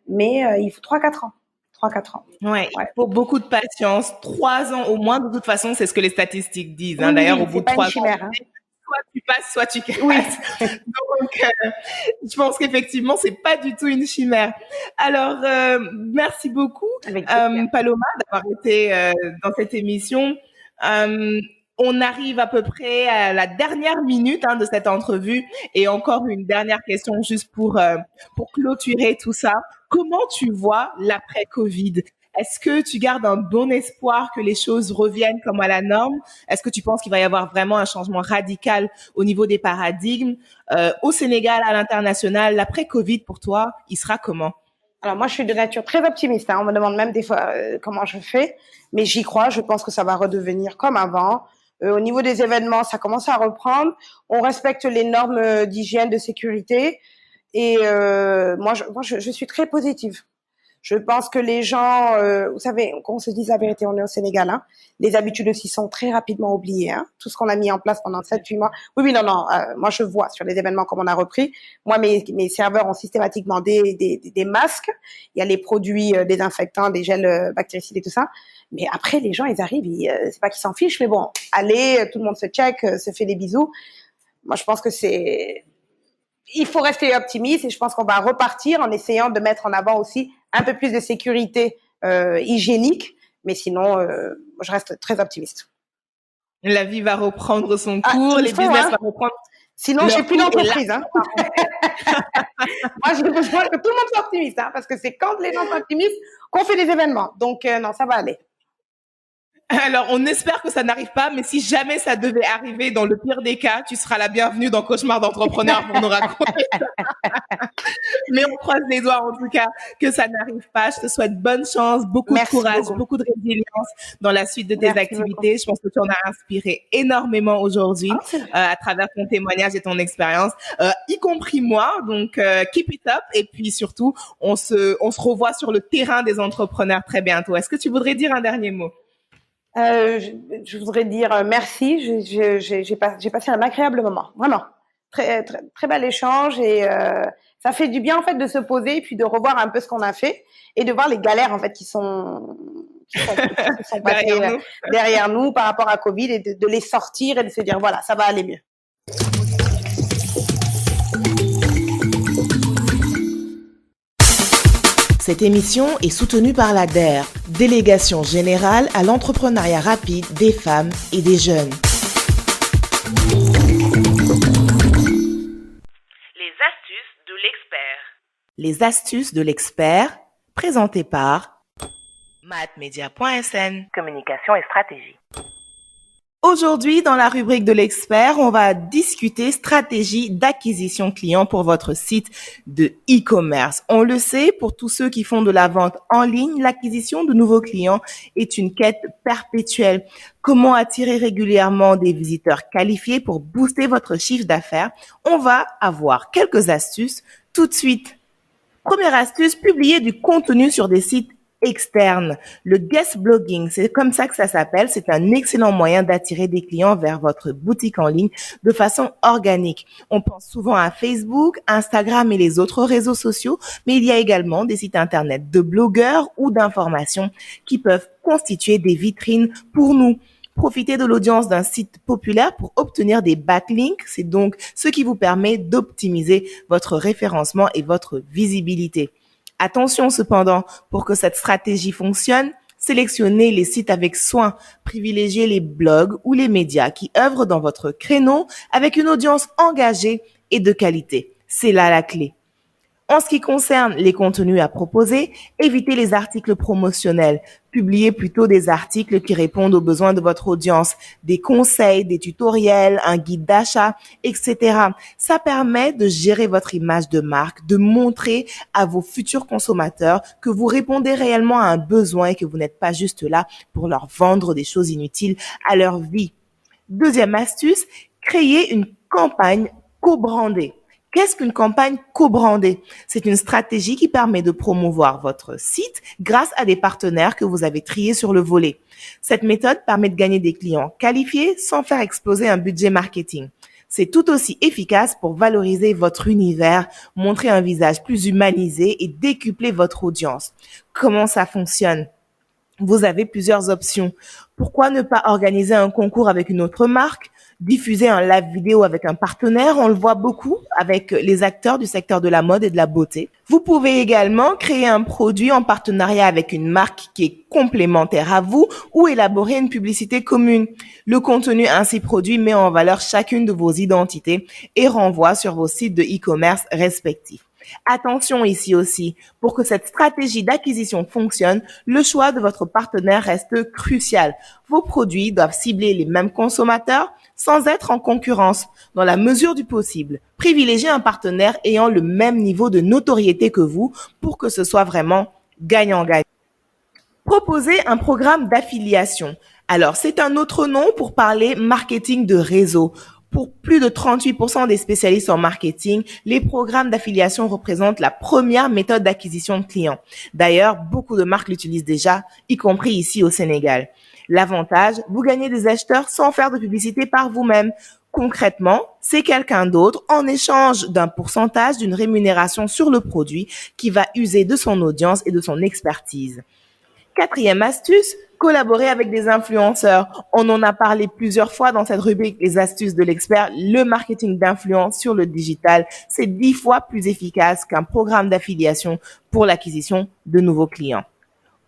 mais il faut 3-4 ans. 3-4 ans. Ouais, il faut beaucoup de patience. 3 ans au moins, de toute façon, c'est ce que les statistiques disent. Oui, D'ailleurs, oui, au bout de c'est pas 3 une chimère, ans, soit tu passes, soit tu casses. Oui. Donc, je pense qu'effectivement, c'est pas du tout une chimère. Alors, merci beaucoup, Avec plaisir. Paloma, d'avoir été dans cette émission. On arrive à peu près à la dernière minute de cette entrevue et encore une dernière question juste pour clôturer tout ça. Comment tu vois l'après-Covid? Est-ce que tu gardes un bon espoir que les choses reviennent comme à la norme? Est-ce que tu penses qu'il va y avoir vraiment un changement radical au niveau des paradigmes? Au Sénégal, à l'international, l'après-Covid pour toi, il sera comment? Alors moi, je suis de nature très optimiste. On me demande même des fois comment je fais, mais j'y crois. Je pense que ça va redevenir comme avant. Au niveau des événements, ça commence à reprendre. On respecte les normes d'hygiène, de sécurité. Et je suis très positive. Je pense que les gens, vous savez, qu'on se dise la vérité, on est au Sénégal, les habitudes aussi sont très rapidement oubliées. Tout ce qu'on a mis en place pendant 7-8 mois. Oui, non. Moi, je vois sur les événements comme on a repris. Moi, mes serveurs ont systématiquement des masques. Il y a les produits désinfectants, des gels bactéricides et tout ça. Mais après, les gens, ils arrivent, c'est pas qu'ils s'en fichent, mais bon, allez, tout le monde se check, se fait des bisous. Moi, je pense que il faut rester optimiste et je pense qu'on va repartir en essayant de mettre en avant aussi un peu plus de sécurité hygiénique. Mais sinon, je reste très optimiste. La vie va reprendre son cours, les business vont reprendre. Sinon, j'ai plus d'entreprise. Moi, j'ai besoin que tout le monde soit optimiste, parce que c'est quand les gens sont optimistes qu'on fait des événements. Donc, non, ça va aller. Alors, on espère que ça n'arrive pas, mais si jamais ça devait arriver, dans le pire des cas, tu seras la bienvenue dans Cauchemar d'entrepreneur pour nous raconter ça. Mais on croise les doigts, en tout cas, que ça n'arrive pas. Je te souhaite bonne chance, beaucoup de courage, beaucoup de résilience dans la suite de tes activités. Je pense que tu en as inspiré énormément aujourd'hui à travers ton témoignage et ton expérience, y compris moi. Donc, keep it up. Et puis, surtout, on se revoit sur le terrain des entrepreneurs très bientôt. Est-ce que tu voudrais dire un dernier mot? Je voudrais dire merci. J'ai passé un agréable moment, vraiment très très très bel échange et ça fait du bien en fait de se poser et puis de revoir un peu ce qu'on a fait et de voir les galères en fait qui sont passées derrière nous par rapport à Covid et de les sortir et de se dire voilà, ça va aller mieux. Cette émission est soutenue par la DER, Délégation générale à l'entrepreneuriat rapide des femmes et des jeunes. Les astuces de l'expert. Les astuces de l'expert, présentées par mathmedia.sn. Communication et stratégie. Aujourd'hui, dans la rubrique de l'expert, on va discuter stratégie d'acquisition client pour votre site de e-commerce. On le sait, pour tous ceux qui font de la vente en ligne, l'acquisition de nouveaux clients est une quête perpétuelle. Comment attirer régulièrement des visiteurs qualifiés pour booster votre chiffre d'affaires? On va avoir quelques astuces tout de suite. Première astuce, publier du contenu sur des sites externe. Le guest blogging, c'est comme ça que ça s'appelle. C'est un excellent moyen d'attirer des clients vers votre boutique en ligne de façon organique. On pense souvent à Facebook, Instagram et les autres réseaux sociaux, mais il y a également des sites internet de blogueurs ou d'informations qui peuvent constituer des vitrines pour nous. Profitez de l'audience d'un site populaire pour obtenir des backlinks. C'est donc ce qui vous permet d'optimiser votre référencement et votre visibilité. Attention cependant, pour que cette stratégie fonctionne, sélectionnez les sites avec soin, privilégiez les blogs ou les médias qui œuvrent dans votre créneau avec une audience engagée et de qualité. C'est là la clé. En ce qui concerne les contenus à proposer, évitez les articles promotionnels. Publiez plutôt des articles qui répondent aux besoins de votre audience, des conseils, des tutoriels, un guide d'achat, etc. Ça permet de gérer votre image de marque, de montrer à vos futurs consommateurs que vous répondez réellement à un besoin et que vous n'êtes pas juste là pour leur vendre des choses inutiles à leur vie. Deuxième astuce, créer une campagne co-brandée. Qu'est-ce qu'une campagne co-brandée? C'est une stratégie qui permet de promouvoir votre site grâce à des partenaires que vous avez triés sur le volet. Cette méthode permet de gagner des clients qualifiés sans faire exploser un budget marketing. C'est tout aussi efficace pour valoriser votre univers, montrer un visage plus humanisé et décupler votre audience. Comment ça fonctionne? Vous avez plusieurs options. Pourquoi ne pas organiser un concours avec une autre marque? Diffuser un live vidéo avec un partenaire, on le voit beaucoup avec les acteurs du secteur de la mode et de la beauté. Vous pouvez également créer un produit en partenariat avec une marque qui est complémentaire à vous ou élaborer une publicité commune. Le contenu ainsi produit met en valeur chacune de vos identités et renvoie sur vos sites de e-commerce respectifs. Attention ici aussi, pour que cette stratégie d'acquisition fonctionne, le choix de votre partenaire reste crucial. Vos produits doivent cibler les mêmes consommateurs sans être en concurrence, dans la mesure du possible. Privilégiez un partenaire ayant le même niveau de notoriété que vous pour que ce soit vraiment gagnant-gagnant. Proposez un programme d'affiliation. Alors, c'est un autre nom pour parler marketing de réseau. Pour plus de 38% des spécialistes en marketing, les programmes d'affiliation représentent la première méthode d'acquisition de clients. D'ailleurs, beaucoup de marques l'utilisent déjà, y compris ici au Sénégal. L'avantage, vous gagnez des acheteurs sans faire de publicité par vous-même. Concrètement, c'est quelqu'un d'autre en échange d'un pourcentage d'une rémunération sur le produit qui va user de son audience et de son expertise. Quatrième astuce, collaborer avec des influenceurs. On en a parlé plusieurs fois dans cette rubrique Les astuces de l'expert. Le marketing d'influence sur le digital, c'est 10 fois plus efficace qu'un programme d'affiliation pour l'acquisition de nouveaux clients.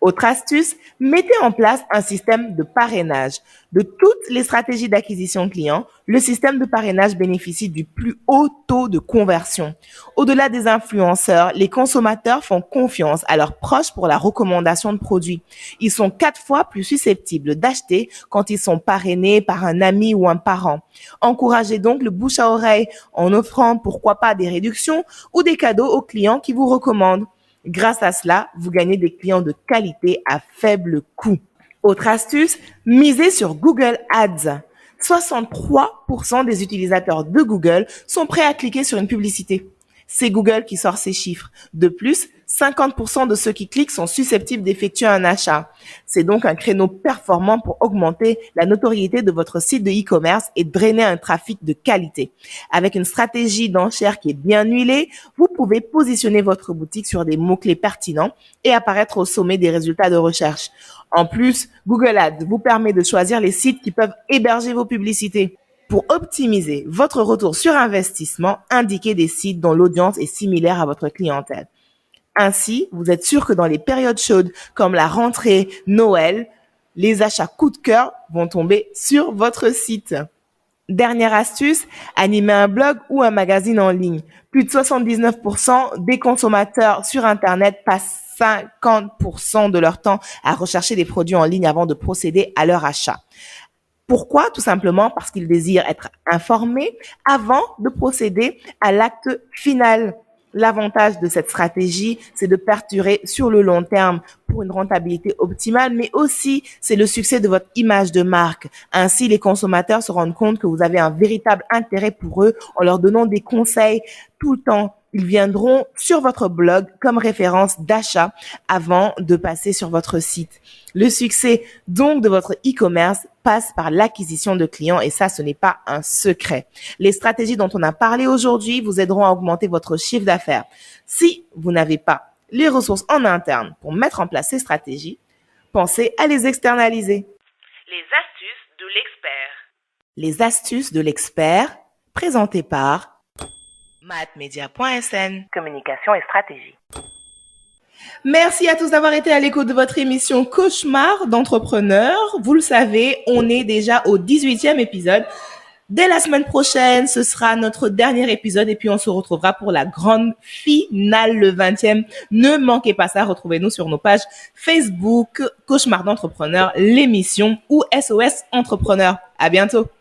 Autre astuce, mettez en place un système de parrainage. De toutes les stratégies d'acquisition client, le système de parrainage bénéficie du plus haut taux de conversion. Au-delà des influenceurs, les consommateurs font confiance à leurs proches pour la recommandation de produits. Ils sont 4 fois plus susceptibles d'acheter quand ils sont parrainés par un ami ou un parent. Encouragez donc le bouche à oreille en offrant pourquoi pas des réductions ou des cadeaux aux clients qui vous recommandent. Grâce à cela, vous gagnez des clients de qualité à faible coût. Autre astuce, misez sur Google Ads. 63% des utilisateurs de Google sont prêts à cliquer sur une publicité. C'est Google qui sort ces chiffres. De plus, 50% de ceux qui cliquent sont susceptibles d'effectuer un achat. C'est donc un créneau performant pour augmenter la notoriété de votre site de e-commerce et drainer un trafic de qualité. Avec une stratégie d'enchère qui est bien huilée, vous pouvez positionner votre boutique sur des mots-clés pertinents et apparaître au sommet des résultats de recherche. En plus, Google Ads vous permet de choisir les sites qui peuvent héberger vos publicités. Pour optimiser votre retour sur investissement, indiquez des sites dont l'audience est similaire à votre clientèle. Ainsi, vous êtes sûr que dans les périodes chaudes comme la rentrée, Noël, les achats coup de cœur vont tomber sur votre site. Dernière astuce, animer un blog ou un magazine en ligne. Plus de 79% des consommateurs sur Internet passent 50% de leur temps à rechercher des produits en ligne avant de procéder à leur achat. Pourquoi? Tout simplement parce qu'ils désirent être informés avant de procéder à l'acte final. L'avantage de cette stratégie, c'est de perdurer sur le long terme pour une rentabilité optimale, mais aussi c'est le succès de votre image de marque. Ainsi, les consommateurs se rendent compte que vous avez un véritable intérêt pour eux en leur donnant des conseils tout le temps. Ils viendront sur votre blog comme référence d'achat avant de passer sur votre site. Le succès donc de votre e-commerce passe par l'acquisition de clients et ça, ce n'est pas un secret. Les stratégies dont on a parlé aujourd'hui vous aideront à augmenter votre chiffre d'affaires. Si vous n'avez pas les ressources en interne pour mettre en place ces stratégies, pensez à les externaliser. Les astuces de l'expert. Les astuces de l'expert, présentées par mathmedia.sn. Communication et stratégie. Merci à tous d'avoir été à l'écoute de votre émission Cauchemar d'entrepreneur. Vous le savez, on est déjà au 18e épisode. Dès la semaine prochaine, ce sera notre dernier épisode et puis on se retrouvera pour la grande finale le 20e. Ne manquez pas ça, retrouvez-nous sur nos pages Facebook, Cauchemar d'entrepreneur, l'émission ou SOS Entrepreneur. À bientôt.